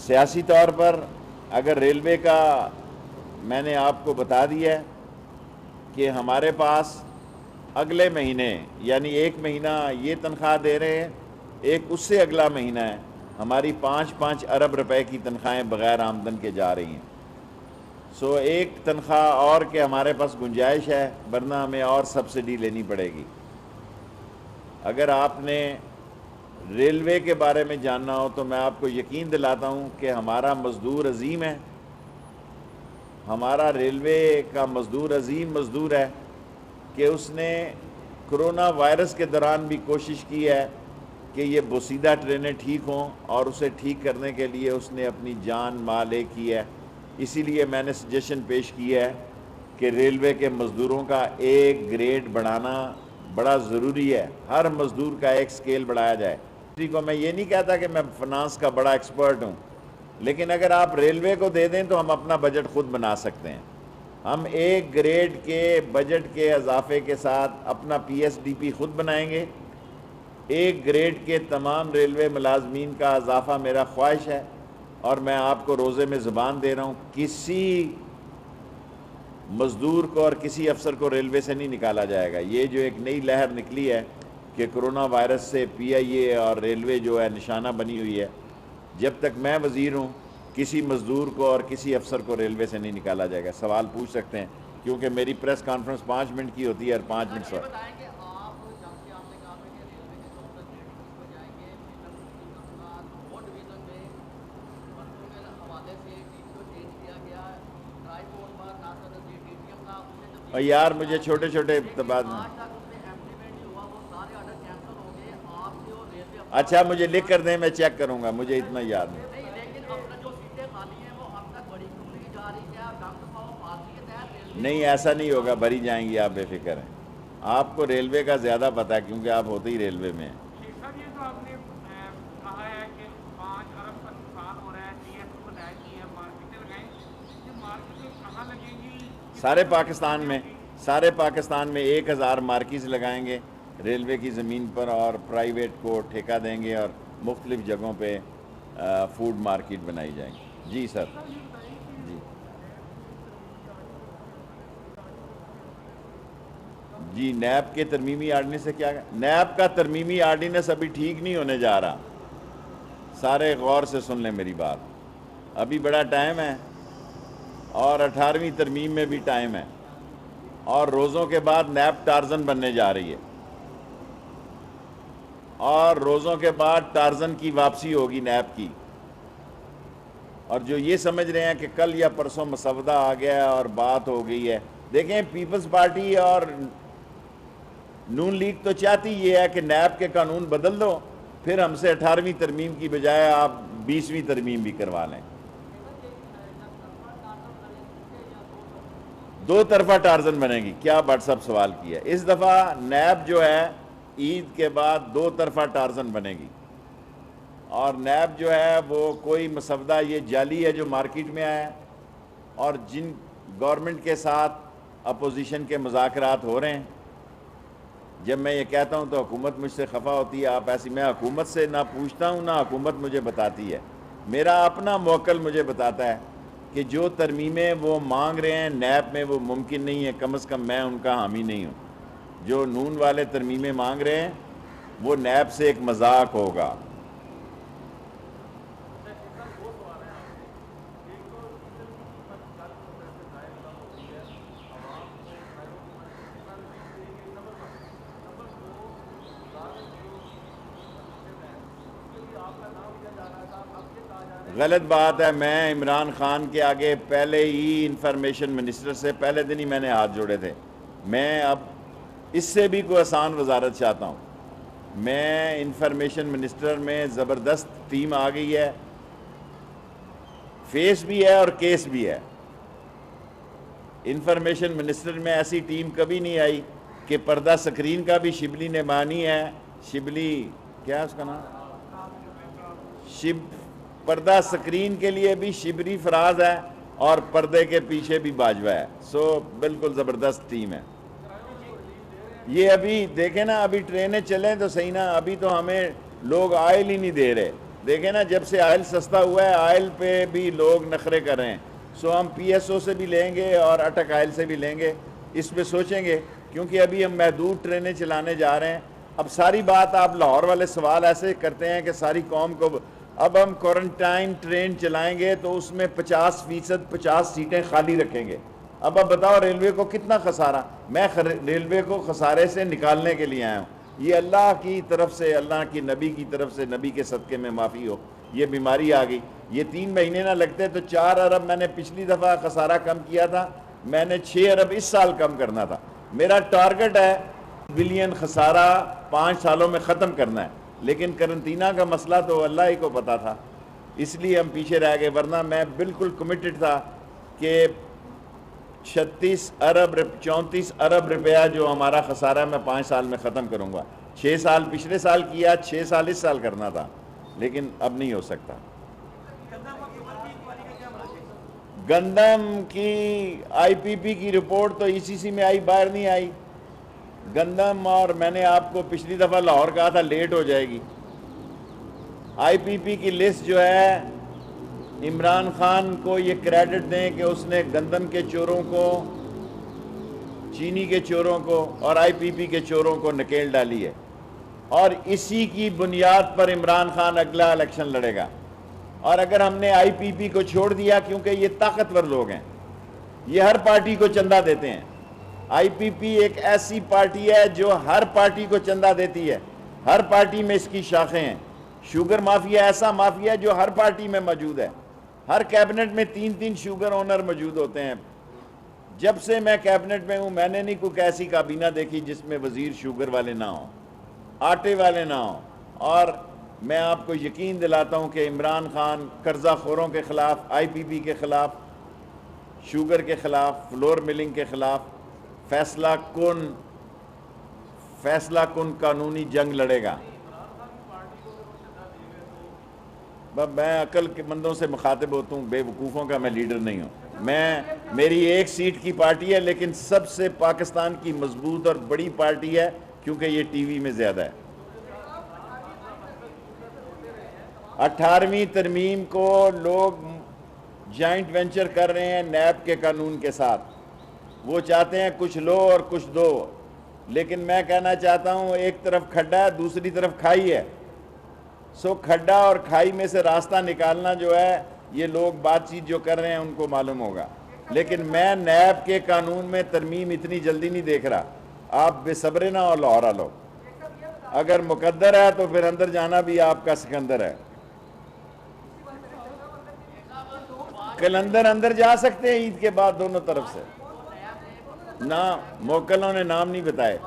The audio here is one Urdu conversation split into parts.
سیاسی طور پر اگر ریلوے کا میں نے آپ کو بتا دیا ہے کہ ہمارے پاس اگلے مہینے یعنی ایک مہینہ یہ تنخواہ دے رہے ہیں، ایک اس سے اگلا مہینہ ہے، ہماری 5 ارب روپے کی تنخواہیں بغیر آمدن کے جا رہی ہیں۔ سو ایک تنخواہ اور کہ ہمارے پاس گنجائش ہے، ورنہ ہمیں اور سبسڈی لینی پڑے گی۔ اگر آپ نے ریلوے کے بارے میں جاننا ہو تو میں آپ کو یقین دلاتا ہوں کہ ہمارا مزدور عظیم ہے، ہمارا ریلوے کا مزدور عظیم مزدور ہے کہ اس نے کرونا وائرس کے دوران بھی کوشش کی ہے کہ یہ بوسیدہ ٹرینیں ٹھیک ہوں، اور اسے ٹھیک کرنے کے لیے اس نے اپنی جان مال ایک کی ہے۔ اسی لیے میں نے سجیشن پیش کی ہے کہ ریلوے کے مزدوروں کا ایک گریڈ بڑھانا بڑا ضروری ہے، ہر مزدور کا ایک سکیل بڑھایا جائے۔ کو میں یہ نہیں کہتا کہ میں فنانس کا بڑا ایکسپرٹ ہوں، لیکن اگر آپ ریلوے کو دے دیں تو ہم اپنا بجٹ خود بنا سکتے ہیں۔ ہم ایک گریڈ کے بجٹ کے اضافے کے ساتھ اپنا پی ایس ڈی پی خود بنائیں گے۔ ایک گریڈ کے تمام ریلوے ملازمین کا اضافہ میرا خواہش ہے، اور میں آپ کو روزے میں زبان دے رہا ہوں، کسی مزدور کو اور کسی افسر کو ریلوے سے نہیں نکالا جائے گا۔ یہ جو ایک نئی لہر نکلی ہے کہ کرونا وائرس سے پی آئی اے اور ریلوے جو ہے نشانہ بنی ہوئی ہے، جب تک میں وزیر ہوں کسی مزدور کو اور کسی افسر کو ریلوے سے نہیں نکالا جائے گا۔ سوال پوچھ سکتے ہیں، کیونکہ میری پریس کانفرنس 5 منٹ کی ہوتی ہے اور 5 منٹ سوال۔ اور یار مجھے چھوٹے چھوٹے بات اچھا مجھے لکھ کر دیں، میں چیک کروں گا، مجھے اتنا یاد نہیں۔ نہیں ایسا نہیں ہوگا، بھری جائیں گی، آپ بے فکر ہیں۔ آپ کو ریلوے کا زیادہ پتہ ہے کیونکہ آپ ہوتے ہی ریلوے میں ہیں۔ سارے پاکستان میں 1000 مارکیز لگائیں گے ریلوے کی زمین پر، اور پرائیویٹ کو ٹھیکہ دیں گے، اور مختلف جگہوں پہ فوڈ مارکیٹ بنائی جائیں گی۔ جی سر، جی جی نیب کے ترمیمی آرڈیننس سے کیا؟ نیب کا ترمیمی آرڈیننس ابھی ٹھیک نہیں ہونے جا رہا، سارے غور سے سن لیں میری بات، ابھی بڑا ٹائم ہے، اور 18ویں ترمیم میں بھی ٹائم ہے، اور روزوں کے بعد نیب ٹارزن بننے جا رہی ہے، اور روزوں کے بعد ٹارزن کی واپسی ہوگی نیب کی۔ اور جو یہ سمجھ رہے ہیں کہ کل یا پرسوں مسودہ آ گیا ہے اور بات ہو گئی ہے، دیکھیں پیپلز پارٹی اور نون لیگ تو چاہتی یہ ہے کہ نیب کے قانون بدل دو، پھر ہم سے 18ویں ترمیم کی بجائے آپ 20ویں ترمیم بھی کروا لیں۔ دو طرفہ ٹارزن بنے گی، کیا بٹ صاحب سوال کیا؟ اس دفعہ نیب جو ہے عید کے بعد 2 طرفہ ٹارزن بنے گی، اور نیب جو ہے وہ کوئی مسودہ یہ جعلی ہے جو مارکیٹ میں آیا ہے، اور جن گورنمنٹ کے ساتھ اپوزیشن کے مذاکرات ہو رہے ہیں، جب میں یہ کہتا ہوں تو حکومت مجھ سے خفا ہوتی ہے، آپ ایسی، میں حکومت سے نہ پوچھتا ہوں نہ حکومت مجھے بتاتی ہے، میرا اپنا موکل مجھے بتاتا ہے کہ جو ترمیمیں وہ مانگ رہے ہیں نیب میں وہ ممکن نہیں ہے، کم از کم میں ان کا حامی نہیں ہوں۔ جو نون والے ترمیمیں مانگ رہے ہیں وہ نیب سے ایک مذاق ہوگا۔ غلط بات ہے، میں عمران خان کے آگے پہلے ہی انفارمیشن منسٹر سے پہلے دن ہی میں نے ہاتھ جوڑے تھے، میں اب اس سے بھی کوئی آسان وزارت چاہتا ہوں۔ میں انفارمیشن منسٹر میں زبردست ٹیم آ گئی ہے، فیس بھی ہے اور کیس بھی ہے۔ انفارمیشن منسٹر میں ایسی ٹیم کبھی نہیں آئی کہ پردہ سکرین کا بھی شبلی نے مانی ہے، شبلی کیا ہے اس کا نام، پردہ سکرین کے لیے بھی شبری فراز ہے اور پردے کے پیچھے بھی باجوہ ہے، سو بالکل زبردست ٹیم ہے۔ یہ ابھی دیکھیں نا، ابھی ٹرینیں چلیں تو صحیح نا، ابھی تو ہمیں لوگ آئل ہی نہیں دے رہے، دیکھیں نا، جب سے آئل سستا ہوا ہے آئل پہ بھی لوگ نخرے کر رہے ہیں، سو ہم پی ایس او سے بھی لیں گے اور اٹک آئل سے بھی لیں گے، اس پہ سوچیں گے، کیونکہ ابھی ہم محدود ٹرینیں چلانے جا رہے ہیں۔ اب ساری بات آپ لاہور والے سوال ایسے کرتے ہیں کہ ساری قوم کو، اب ہم کوارنٹائن ٹرین چلائیں گے تو اس میں 50% 50 سیٹیں خالی رکھیں گے۔ اب بتاؤ ریلوے کو کتنا خسارہ؟ میں ریلوے کو خسارے سے نکالنے کے لیے آیا ہوں۔ یہ اللہ کی طرف سے، اللہ کی نبی کی طرف سے، نبی کے صدقے میں معافی ہو، یہ بیماری آ گئی۔ یہ 3 مہینے نہ لگتے تو 4 ارب میں نے پچھلی دفعہ خسارہ کم کیا تھا، میں نے 6 ارب اس سال کم کرنا تھا۔ میرا ٹارگٹ ہے بلین خسارہ 5 سالوں میں ختم کرنا ہے، لیکن قرنطینہ کا مسئلہ تو اللہ ہی کو پتا تھا، اس لیے ہم پیچھے رہ گئے، ورنہ میں بالکل کمیٹڈ تھا کہ 36 ارب 34 ارب روپیہ جو ہمارا خسارہ ہے میں 5 سال میں ختم کروں گا۔ 6 سال پچھلے سال کیا، 6 سال اس سال کرنا تھا، لیکن اب نہیں ہو سکتا۔ گندم کی آئی پی پی کی رپورٹ تو ای سی سی میں آئی، باہر نہیں آئی گندم، اور میں نے آپ کو پچھلی دفعہ لاہور کہا تھا لیٹ ہو جائے گی۔ آئی پی پی کی لسٹ جو ہے، عمران خان کو یہ کریڈٹ دیں کہ اس نے گندم کے چوروں کو، چینی کے چوروں کو اور آئی پی پی کے چوروں کو نکیل ڈالی ہے، اور اسی کی بنیاد پر عمران خان اگلا الیکشن لڑے گا۔ اور اگر ہم نے آئی پی پی کو چھوڑ دیا، کیونکہ یہ طاقتور لوگ ہیں، یہ ہر پارٹی کو چندہ دیتے ہیں۔ آئی پی پی ایک ایسی پارٹی ہے جو ہر پارٹی کو چندہ دیتی ہے، ہر پارٹی میں اس کی شاخیں ہیں۔ شوگر مافیا ایسا مافیا ہے جو ہر پارٹی میں موجود ہے، ہر کیبنٹ میں 3 شوگر اونر موجود ہوتے ہیں۔ جب سے میں کیبنٹ میں ہوں، میں نے نہیں کوئی ایسی کابینہ دیکھی جس میں وزیر شوگر والے نہ ہوں، آٹے والے نہ ہوں۔ اور میں آپ کو یقین دلاتا ہوں کہ عمران خان قرضہ خوروں کے خلاف، آئی پی پی کے خلاف، شوگر کے خلاف، فلور ملنگ کے خلاف فیصلہ کن قانونی جنگ لڑے گا۔ میں عقل کے مندوں سے مخاطب ہوتا ہوں، بے وقوفوں کا میں لیڈر نہیں ہوں۔ میری 1 سیٹ کی پارٹی ہے، لیکن سب سے پاکستان کی مضبوط اور بڑی پارٹی ہے، کیونکہ یہ ٹی وی میں زیادہ ہے۔ 18ویں ترمیم کو لوگ جائنٹ وینچر کر رہے ہیں نیب کے قانون کے ساتھ، وہ چاہتے ہیں کچھ لو اور کچھ دو، لیکن میں کہنا چاہتا ہوں ایک طرف کھڈا ہے، دوسری طرف کھائی ہے، سو کھڈا اور کھائی میں سے راستہ نکالنا جو ہے، یہ لوگ بات چیت جو کر رہے ہیں ان کو معلوم ہوگا۔ لیکن میں نیب کے قانون میں ترمیم اتنی جلدی نہیں دیکھ رہا، آپ بے صبرے نہ ہو لاہور لو، اگر مقدر ہے تو پھر اندر جانا بھی آپ کا سکندر ہے۔ کلندر اندر جا سکتے ہیں عید کے بعد دونوں طرف سے، نہ موکلوں نے نام نہیں بتائے۔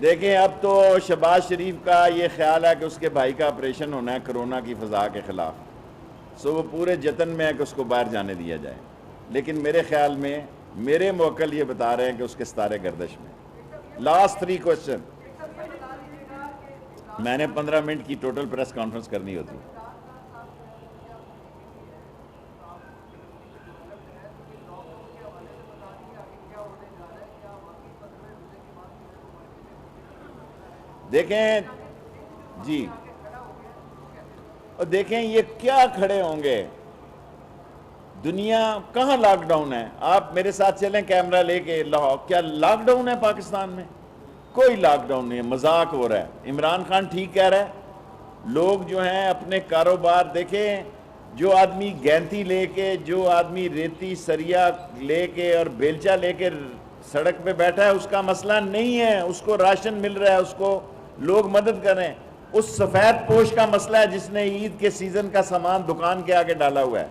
دیکھیں اب تو شہباز شریف کا یہ خیال ہے کہ اس کے بھائی کا آپریشن ہونا ہے کرونا کی فضا کے خلاف، سو وہ پورے جتن میں ہے کہ اس کو باہر جانے دیا جائے، لیکن میرے خیال میں میرے موکل یہ بتا رہے ہیں کہ اس کے ستارے گردش میں۔ لاسٹ 3 کوسچن، میں نے 15 منٹ کی ٹوٹل پریس کانفرنس کرنی ہوتی۔ دیکھیں جی، دیکھیں یہ کیا کھڑے ہوں گے، دنیا کہاں لاک ڈاؤن ہے؟ آپ میرے ساتھ چلیں کیمرہ لے کے لاہور، کیا لاک ڈاؤن ہے پاکستان میں؟ کوئی لاک ڈاؤن نہیں ہے، مذاق ہو رہا ہے۔ عمران خان ٹھیک کہہ رہا ہے، لوگ جو ہیں اپنے کاروبار دیکھیں، جو آدمی گینتی لے کے، جو آدمی ریتی سریا لے کے اور بیلچا لے کے سڑک پہ بیٹھا ہے، اس کا مسئلہ نہیں ہے، اس کو راشن مل رہا ہے، اس کو لوگ مدد کریں۔ اس سفید پوش کا مسئلہ ہے جس نے عید کے سیزن کا سامان دکان کے آگے ڈالا ہوا ہے۔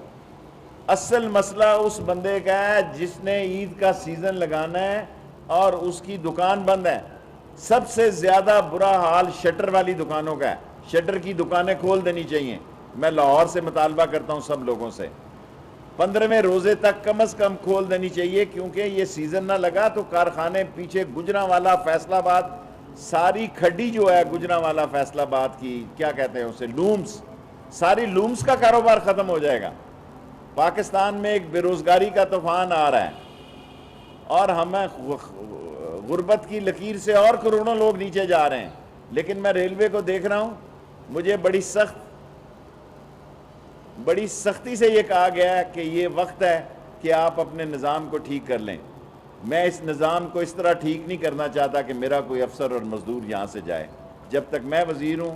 اصل مسئلہ اس بندے کا ہے جس نے عید کا سیزن لگانا ہے اور اس کی دکان بند ہے۔ سب سے زیادہ برا حال شٹر والی دکانوں کا ہے، شٹر کی دکانیں کھول دینی چاہیے۔ میں لاہور سے مطالبہ کرتا ہوں سب لوگوں سے، 15ویں روزے تک کم از کم کھول دینی چاہیے، کیونکہ یہ سیزن نہ لگا تو کارخانے پیچھے گجرانوالہ فیصل آباد، ساری کھڈی جو ہے گجرانوالہ فیصل آباد کی، کیا کہتے ہیں اسے، لومز، ساری لومز کا کاروبار ختم ہو جائے گا۔ پاکستان میں ایک بے روزگاری کا طوفان آ رہا ہے، اور ہمیں غربت کی لکیر سے اور کروڑوں لوگ نیچے جا رہے ہیں۔ لیکن میں ریلوے کو دیکھ رہا ہوں، مجھے بڑی سختی سے یہ کہا گیا ہے کہ یہ وقت ہے کہ آپ اپنے نظام کو ٹھیک کر لیں۔ میں اس نظام کو اس طرح ٹھیک نہیں کرنا چاہتا کہ میرا کوئی افسر اور مزدور یہاں سے جائے۔ جب تک میں وزیر ہوں،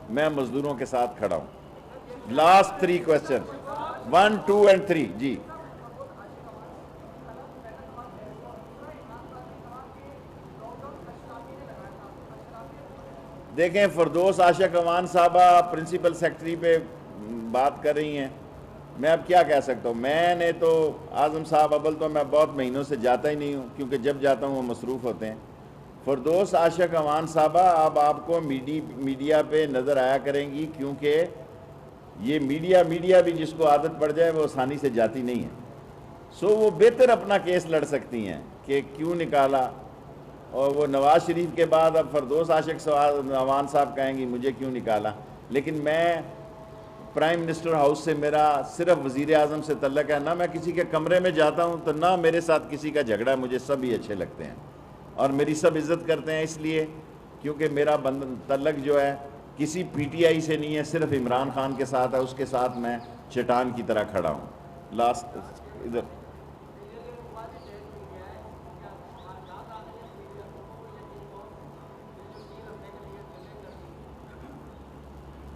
میں مزدوروں کے ساتھ کھڑا ہوں۔ لاسٹ 3 کوسچن، 1 2 and 3 جی۔ دیکھیں، فردوس عاشق امان صاحبہ پرنسپل سیکرٹری پہ بات کر رہی ہیں، میں اب کیا کہہ سکتا ہوں؟ میں نے تو اعظم صاحب، اول تو میں بہت مہینوں سے جاتا ہی نہیں ہوں، کیونکہ جب جاتا ہوں وہ مصروف ہوتے ہیں۔ فردوس عاشق امان صاحبہ اب آپ کو میڈیا پہ نظر آیا کریں گی، کیونکہ یہ میڈیا بھی جس کو عادت پڑ جائے وہ آسانی سے جاتی نہیں ہے۔ سو وہ بہتر اپنا کیس لڑ سکتی ہیں کہ کیوں نکالا، اور وہ نواز شریف کے بعد اب فردوس عاشق امان صاحب کہیں گی مجھے کیوں نکالا۔ لیکن میں پرائم منسٹر ہاؤس سے میرا صرف وزیر اعظم سے تعلق ہے، نہ میں کسی کے کمرے میں جاتا ہوں تو نہ میرے ساتھ کسی کا جھگڑا ہے، مجھے سب ہی اچھے لگتے ہیں اور میری سب عزت کرتے ہیں، اس لیے کیونکہ میرا تعلق جو ہے کسی پی ٹی آئی سے نہیں ہے، صرف عمران خان کے ساتھ ہے، اس کے ساتھ میں چٹان کی طرح کھڑا ہوں۔ لاسٹ ادھر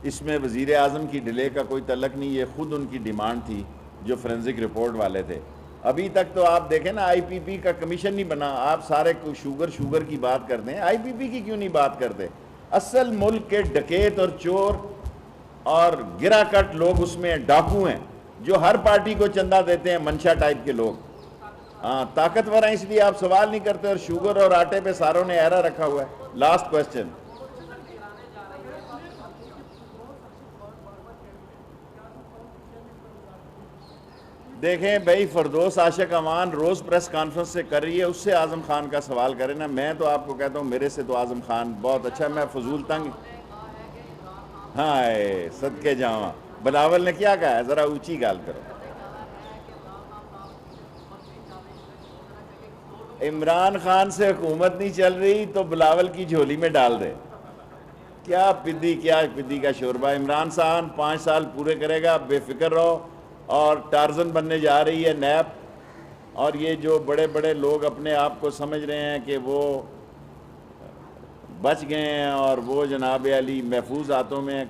اس میں وزیر اعظم کی ڈیلے کا کوئی تعلق نہیں، یہ خود ان کی ڈیمانڈ تھی جو فورینزک رپورٹ والے تھے۔ ابھی تک تو آپ دیکھیں نا، آئی پی پی کا کمیشن نہیں بنا، آپ سارے شوگر کی بات کرتے ہیں، آئی پی پی کی کیوں نہیں بات کرتے؟ اصل ملک کے ڈکیت اور چور اور گرا کٹ لوگ اس میں ڈاکو ہیں، جو ہر پارٹی کو چندہ دیتے ہیں، منشا ٹائپ کے لوگ۔ ہاں طاقتور ہیں، اس لیے آپ سوال نہیں کرتے، اور شوگر اور آٹے پہ ساروں نے ایرا رکھا ہوا ہے۔ Last question. دیکھیں بھائی، فردوس عاشق امان روز پریس کانفرنس سے کر رہی ہے، اس سے اعظم خان کا سوال کریں نا، میں تو آپ کو کہتا ہوں میرے سے تو اعظم خان بہت اچھا ہے، میں فضول تنگ۔ ہاں صدقے جاواں، بلاول نے کیا کہا ہے؟ ذرا اونچی گال کرو۔ عمران خان سے حکومت نہیں چل رہی تو بلاول کی جھولی میں ڈال دے۔ کیا پدی کا شوربہ۔ عمران خان 5 سال پورے کرے گا، بے فکر رہو، اور ٹارزن بننے جا رہی ہے نیب، اور یہ جو بڑے بڑے لوگ اپنے آپ کو سمجھ رہے ہیں کہ وہ بچ گئے ہیں اور وہ جناب علی محفوظ ہاتھوں میں